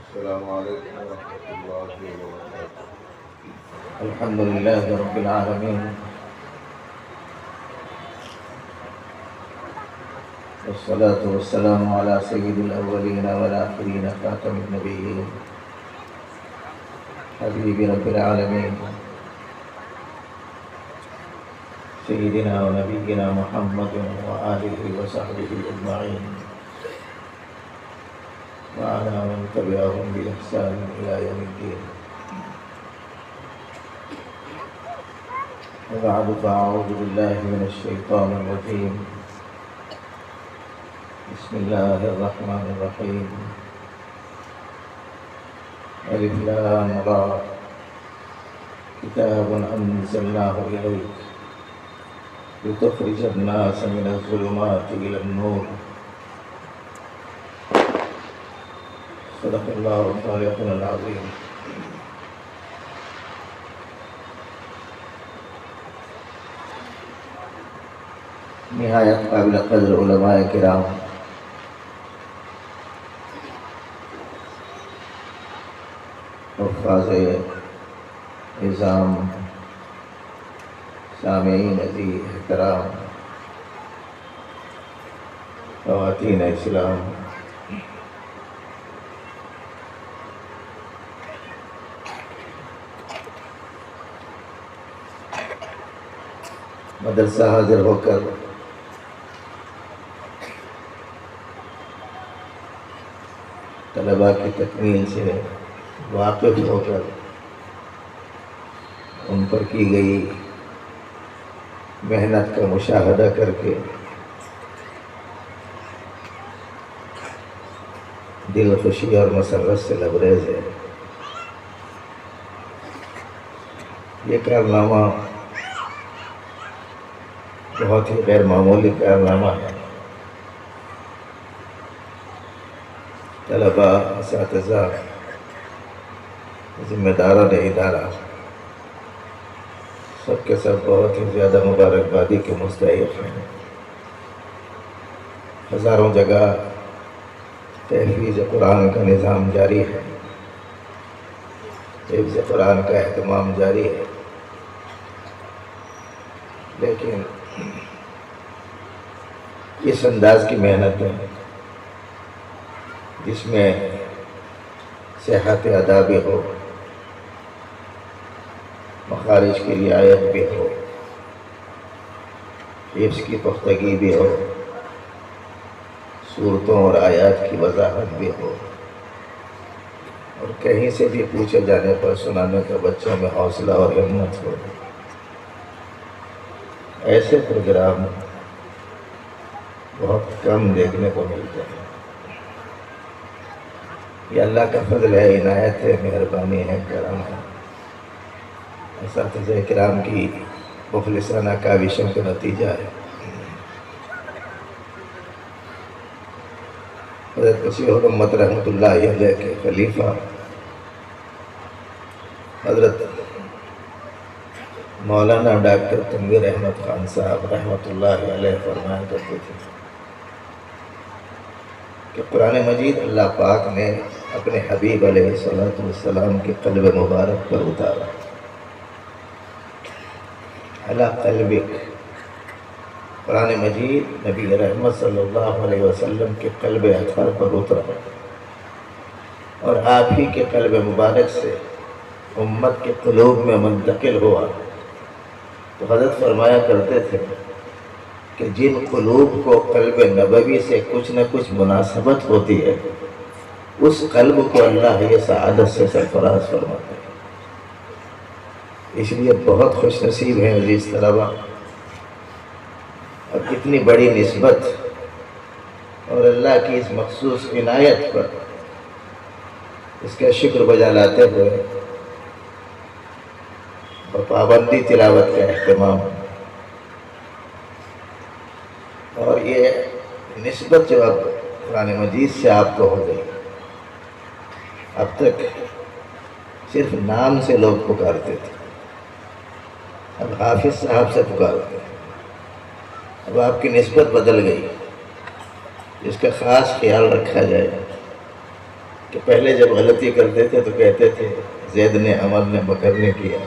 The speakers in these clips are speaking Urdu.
السلام عليكم ورحمة الله وبركاته. الحمد لله رب العالمين، والصلاة والسلام على سيد الأولين والآخرين خاتم النبيين حبيب رب العالمين سيدنا ونبينا محمد وآله وصحبه أجمعين وعلى من تبعهم بإحسان إلى يوم الدين. وبعد فأعوذ بالله من الشيطان الرجيم. بسم الله الرحمن الرحيم. ألف لام را كتاب أنزلناه إليك لتخرج الناس من الظلمات إلى النور. صدق الله خالقنا العظيم. نہایت قابل قدر علماء کرام، حفاظ نظام، سامعین عزیز احترام، خواتین اسلام، مدرسہ حاضر ہو کر طلباء کی تکمیل سے واقف ہو کر ان پر کی گئی محنت کا مشاہدہ کر کے دل خوشی اور مسرت سے لبریز ہے۔ یہ کارنامہ بہت ہی غیر معمولی کارنامہ ہے۔ طلباء، اساتذہ، ذمہ داران ادارہ سب کے سب بہت ہی زیادہ مبارکبادی کے مستحق ہیں۔ ہزاروں جگہ تحفیظ قرآن کا نظام جاری ہے، حفظ قرآن کا اہتمام جاری ہے، لیکن اس انداز کی محنت ہے جس میں صحت ادا بھی ہو، مخارج کی رعایت بھی ہو، حفظ کی پختگی بھی ہو، صورتوں اور آیات کی وضاحت بھی ہو، اور کہیں سے بھی پوچھے جانے پر سنانے کا بچوں میں حوصلہ اور ہمت ہو۔ ایسے پروگرام بہت کم دیکھنے کو ملتے ہیں۔ یہ اللہ کا فضل ہے، عنایت ہے، مہربانی ہے، کرم ہے، اساتذہ کرام کی مخلصانہ کاوشوں کا نتیجہ ہے۔ حضرت مسیح الامت رحمۃ اللہ علیہ کے خلیفہ حضرت مولانا ڈاکٹر تنویر احمد خان صاحب رحمۃ اللہ علیہ فرمایا کرتے تھے کہ قرآن مجید اللہ پاک نے اپنے حبیب علیہ السلام کے قلب مبارک پر اتارا۔ علی قلبک، قرآن مجید نبی رحمت صلی اللہ علیہ وسلم کے قلب اطہر پر اترا اور آپ ہی کے قلب مبارک سے امت کے قلوب میں منتقل ہوا۔ تو حضرت فرمایا کرتے تھے کہ جن قلوب کو قلب نبوی سے کچھ نہ کچھ مناسبت ہوتی ہے، اس قلب کو اللہ یہ سعادت سے سرفراز فرماتے ہیں۔ اس لیے بہت خوش نصیب ہیں عزیز طلباء، اور اتنی بڑی نسبت اور اللہ کی اس مخصوص عنایت پر اس کا شکر بجا لاتے ہوئے اور پابندی تلاوت کا اہتمام، اور یہ نسبت جو اب قرآن مجید سے آپ کو ہو گئی، اب تک صرف نام سے لوگ پکارتے تھے، اب حافظ صاحب سے پکارتے ہیں، اب آپ کی نسبت بدل گئی، جس کا خاص خیال رکھا جائے، کہ پہلے جب غلطی کرتے تھے تو کہتے تھے زید نے، عمر نے، بکر نے کیا،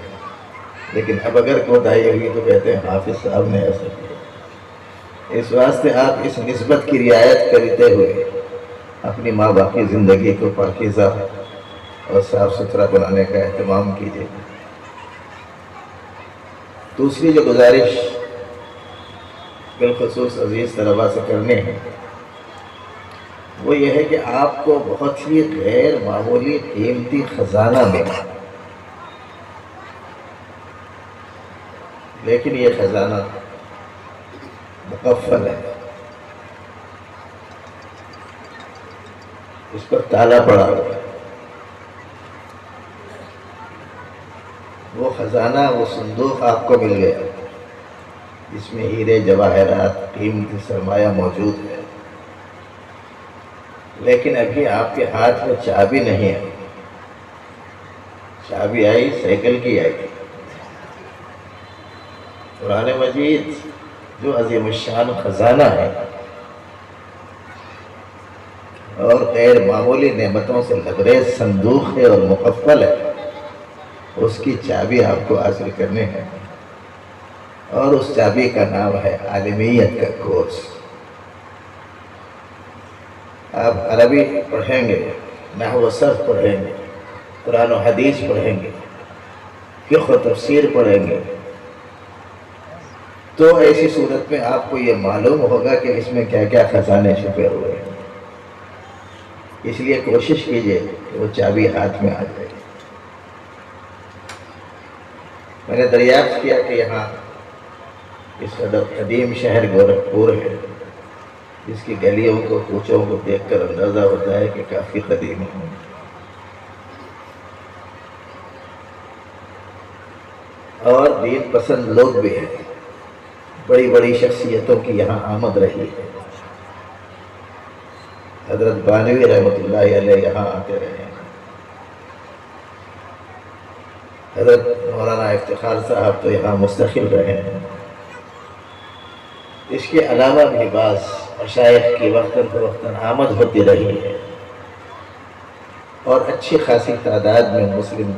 لیکن اب اگر کوتاہی ہوئی تو کہتے ہیں حافظ صاحب نے ایسا کیا۔ اس واسطے آپ اس نسبت کی رعایت کرتے ہوئے اپنی ماں باپ کی زندگی کو پاکیزہ اور صاف ستھرا بنانے کا اہتمام کیجیے۔ دوسری جو گزارش بالخصوص عزیز طلباء سے کرنے ہیں وہ یہ ہے کہ آپ کو بہت ہی غیر معمولی قیمتی خزانہ ملا، لیکن یہ خزانہ مقفل ہے، اس پر تالا پڑا ہوا ہے۔ وہ خزانہ، وہ صندوق آپ کو مل گیا جس میں ہیرے جواہرات، قیمتی سرمایہ موجود ہے، لیکن ابھی آپ کے ہاتھ میں چابی نہیں ہے۔ چابی آئی سائیکل کی آئی۔ قرآن مجید جو عظیم الشان خزانہ ہے اور غیر معمولی نعمتوں سے لبریز صندوق ہے اور مقفل ہے، اس کی چابی آپ کو حاصل کرنے ہے، اور اس چابی کا نام ہے عالمیت کا کورس۔ آپ عربی پڑھیں گے، نحو و صرف پڑھیں گے، قرآن و حدیث پڑھیں گے، فقہ و تفسیر پڑھیں گے، تو ایسی صورت میں آپ کو یہ معلوم ہوگا کہ اس میں کیا کیا خزانے چھپے ہوئے ہیں۔ اس لیے کوشش کیجئے کہ وہ چابی ہاتھ میں آ جائے۔ میں نے دریافت کیا کہ یہاں اس قدر قدیم شہر گورکھپور ہے، جس کی گلیوں کو، کوچوں کو دیکھ کر اندازہ ہوتا ہے کہ کافی قدیم ہے۔ اور دین پسند لوگ بھی ہیں، بڑی بڑی شخصیتوں کی یہاں آمد رہی ہے۔ حضرت بانوی رحمۃ اللہ علیہ یہاں آتے رہے ہیں، حضرت مولانا افتخار صاحب تو یہاں مستقل رہے ہیں۔ اس کے علاوہ بھی بعض مشائخ کی وقتاً فوقتاً آمد ہوتی رہی ہے، اور اچھی خاصی تعداد میں مسلم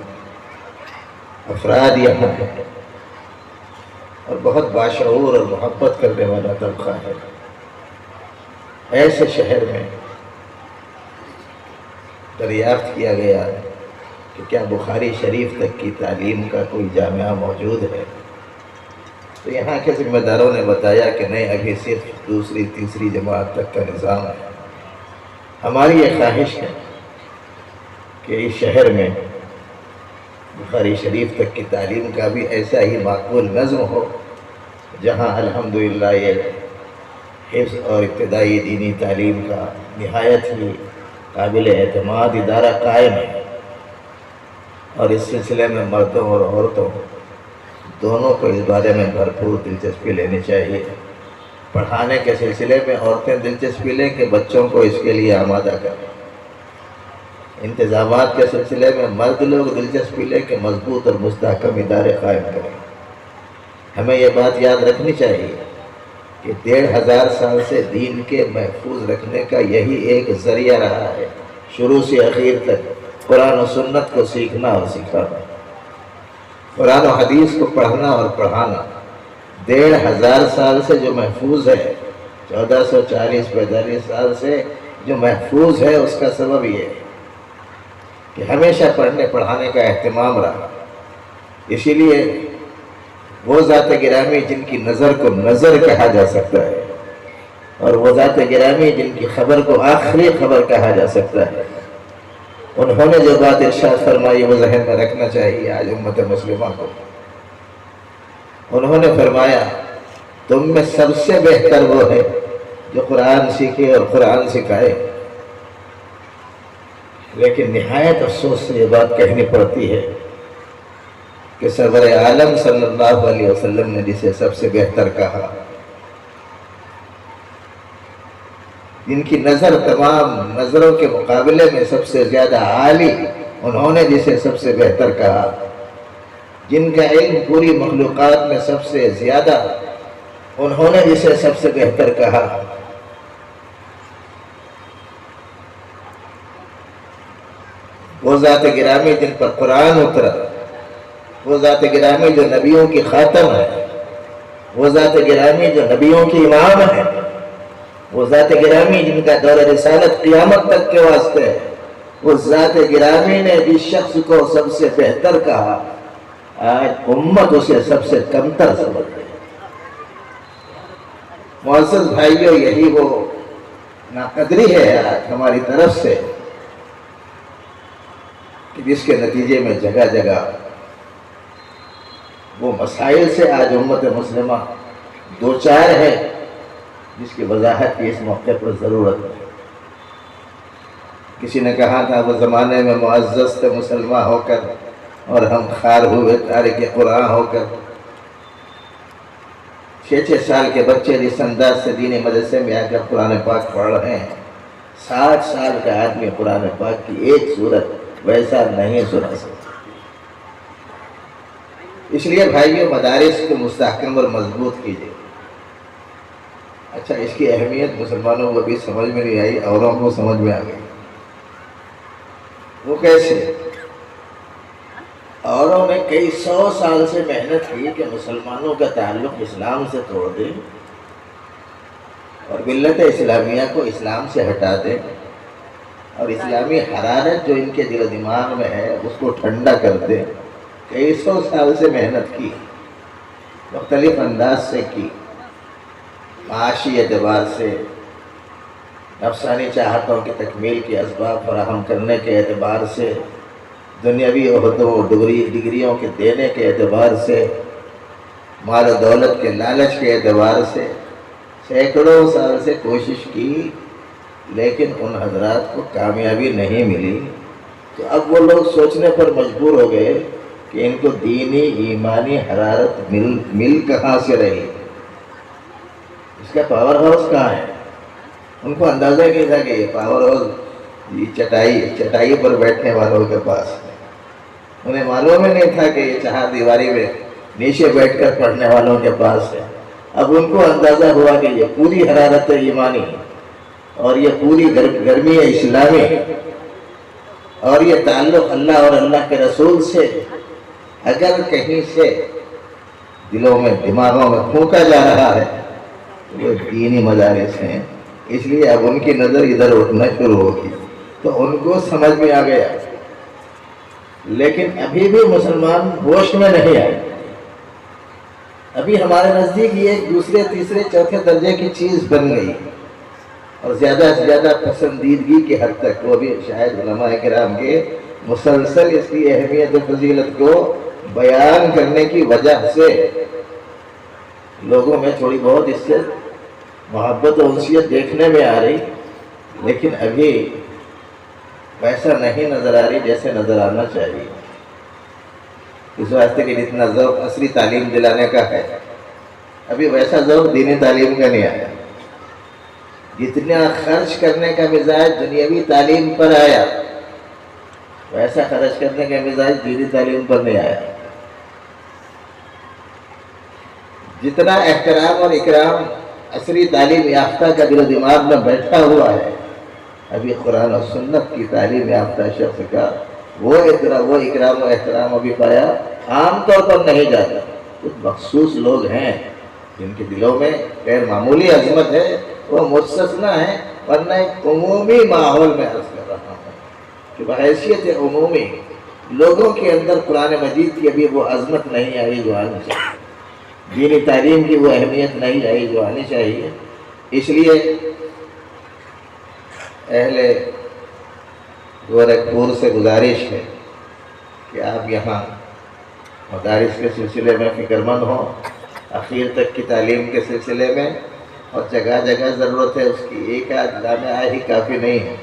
افراد یہاں ہیں، اور بہت باشعور اور محبت کرنے والا طبقہ ہے۔ ایسے شہر میں دریافت کیا گیا کہ کیا بخاری شریف تک کی تعلیم کا کوئی جامعہ موجود ہے، تو یہاں کے ذمہ داروں نے بتایا کہ نہیں، ابھی صرف دوسری تیسری جماعت تک کا نظام ہے۔ ہماری یہ خواہش ہے کہ اس شہر میں بخاری شریف تک کی تعلیم کا بھی ایسا ہی معقول نظم ہو، جہاں الحمدللہ یہ حفظ اور ابتدائی دینی تعلیم کا نہایت ہی قابل اعتماد ادارہ قائم ہے، اور اس سلسلے میں مردوں اور عورتوں دونوں کو اس بارے میں بھرپور دلچسپی لینی چاہیے۔ پڑھانے کے سلسلے میں عورتیں دلچسپی لیں کہ بچوں کو اس کے لیے آمادہ کریں، انتظامات کے سلسلے میں مرد لوگ دلچسپی لیں کہ مضبوط اور مستحکم ادارے قائم کریں۔ ہمیں یہ بات یاد رکھنی چاہیے کہ 1500 سال سے دین کے محفوظ رکھنے کا یہی ایک ذریعہ رہا ہے، شروع سے اخیر تک قرآن و سنت کو سیکھنا اور سکھانا، قرآن و حدیث کو پڑھنا اور پڑھانا 1500 سال سے جو محفوظ ہے، 1440-45 سال سے جو محفوظ ہے، اس کا سبب یہ ہے کہ ہمیشہ پڑھنے پڑھانے کا اہتمام رہا۔ اسی لیے وہ ذات گرامی جن کی نظر کو نظر کہا جا سکتا ہے، اور وہ ذات گرامی جن کی خبر کو آخری خبر کہا جا سکتا ہے، انہوں نے جو بات ارشاد فرمائی وہ ذہن میں رکھنا چاہیے آج امت مسلمہ کو۔ انہوں نے فرمایا تم میں سب سے بہتر وہ ہے جو قرآن سیکھے اور قرآن سکھائے، لیکن نہایت افسوس سے یہ بات کہنی پڑتی ہے کہ سرور عالم صلی اللہ علیہ وسلم نے جسے سب سے بہتر کہا، جن کی نظر تمام نظروں کے مقابلے میں سب سے زیادہ عالی، انہوں نے جسے سب سے بہتر کہا، جن کا علم پوری مخلوقات میں سب سے زیادہ، انہوں نے جسے سب سے بہتر کہا، وہ ذات گرامی جن پر قرآن اترا، وہ ذات گرامی جو نبیوں کی خاتم ہے، وہ ذات گرامی جو نبیوں کی امام ہے، وہ ذات گرامی جن کا دور رسالت قیامت تک کے واسطے ہے، وہ ذات گرامی نے جس شخص کو سب سے بہتر کہا، آج امت اسے سب سے کمتر سمجھ گئی۔ معزز بھائیوں، یہی وہ ناقدری ہے آج ہماری طرف سے کہ جس کے نتیجے میں جگہ جگہ وہ مسائل سے آج امت مسلمہ دوچار ہے، جس کی وضاحت کی اس موقع پر ضرورت ہے۔ کسی نے کہا تھا وہ زمانے میں معزز تھے مسلمان ہو کر اور ہم خار ہوئے تارک قرآن ہو کر۔ 6 سال کے بچے جس انداز سے دینی مدرسے میں آ کر قرآن پاک پڑھ رہے ہیں، 60 سال کا آدمی قرآن پاک کی ایک سورت ویسا نہیں سنا سکتا۔ اس لیے بھائیوں، مدارس کو مستحکم اور مضبوط کیجیے۔ اچھا، اس کی اہمیت مسلمانوں کو بھی سمجھ میں نہیں آئی، اوروں کو سمجھ میں آ گئی۔ وہ کیسے؟ اوروں نے کئی 100 سال سے محنت کی کہ مسلمانوں کا تعلق اسلام سے توڑ دے اور ملت اسلامیہ کو اسلام سے ہٹا دے، اور اسلامی حرارت جو ان کے دل و دماغ میں ہے اس کو ٹھنڈا کر دے۔ کئی 100 سال سے محنت کی، مختلف انداز سے کی، معاشی اعتبار سے، نفسانی چاہتوں کی تکمیل کے اسباب فراہم کرنے کے اعتبار سے، دنیاوی عہدوں ڈگریوں کے دینے کے اعتبار سے، مال و دولت کے لالچ کے اعتبار سے سینکڑوں سال سے کوشش کی، لیکن ان حضرات کو کامیابی نہیں ملی۔ تو اب وہ لوگ سوچنے پر مجبور ہو گئے کہ ان کو دینی ایمانی حرارت مل کہاں سے رہی، اس کا پاور ہاؤس کہاں ہے؟ ان کو اندازہ نہیں تھا کہ یہ پاور ہاؤس چٹائی پر بیٹھنے والوں کے پاس ہے۔ انہیں معلوم ہی نہیں تھا کہ یہ چہار دیواری میں نیچے بیٹھ کر پڑھنے والوں کے پاس ہے۔ اب ان کو اندازہ ہوا کہ یہ پوری حرارت ایمانی اور یہ پوری گرمی اسلامی اور یہ تعلق اللہ اور اللہ کے رسول سے اگر کہیں سے دلوں میں دماغوں میں پھونکا جا رہا ہے تو وہ دینی مدارس ہیں۔ اس لیے اب ان کی نظر ادھر اٹھنا شروع ہوگی، تو ان کو سمجھ میں آ گیا، لیکن ابھی بھی مسلمان ہوش میں نہیں آئے۔ ابھی ہمارے نزدیک یہ ایک دوسرے تیسرے چوتھے درجے کی چیز بن گئی، اور زیادہ سے زیادہ پسندیدگی کی حد تک، وہ بھی شاید علماء کرام کے مسلسل اس کی اہمیت و فضیلت کو بیان کرنے کی وجہ سے لوگوں میں تھوڑی بہت اس سے محبت و انسیت دیکھنے میں آ رہی، لیکن ابھی ویسا نہیں نظر آ رہی جیسے نظر آنا چاہیے۔ اس واسطے کہ جتنا ذوق عصری تعلیم دلانے کا ہے، ابھی ویسا ذوق دینی تعلیم کا نہیں آیا۔ جتنا خرچ کرنے کا مزاج دنیاوی تعلیم پر آیا، ویسا خرچ کرنے کا مزاج دینی تعلیم پر نہیں آیا۔ جتنا احترام اور اکرام عصری تعلیم یافتہ کا دل و دماغ میں بیٹھا ہوا ہے، ابھی قرآن و سنت کی تعلیم یافتہ شخص کا وہ اکرام و احترام ابھی پایا عام طور پر نہیں جاتا۔ کچھ مخصوص لوگ ہیں جن کے دلوں میں غیر معمولی عظمت ہے، وہ مستثنیٰ ہیں، ورنہ ایک عمومی ماحول میں عرض کر رہا ہوں کہ بحیثیت عمومی لوگوں کے اندر قرآن مجید کی ابھی وہ عظمت نہیں آئی جو آنی چاہیے، دینی تعلیم کی وہ اہمیت نہیں آئی جو آنی چاہیے۔ اس لیے اہل گورکھپور سے گزارش ہے کہ آپ یہاں مدارس کے سلسلے میں فکر مند ہوں، اخیر تک کی تعلیم کے سلسلے میں، اور جگہ جگہ ضرورت ہے اس کی، ایک آدھ جامعہ ہی کافی نہیں ہے۔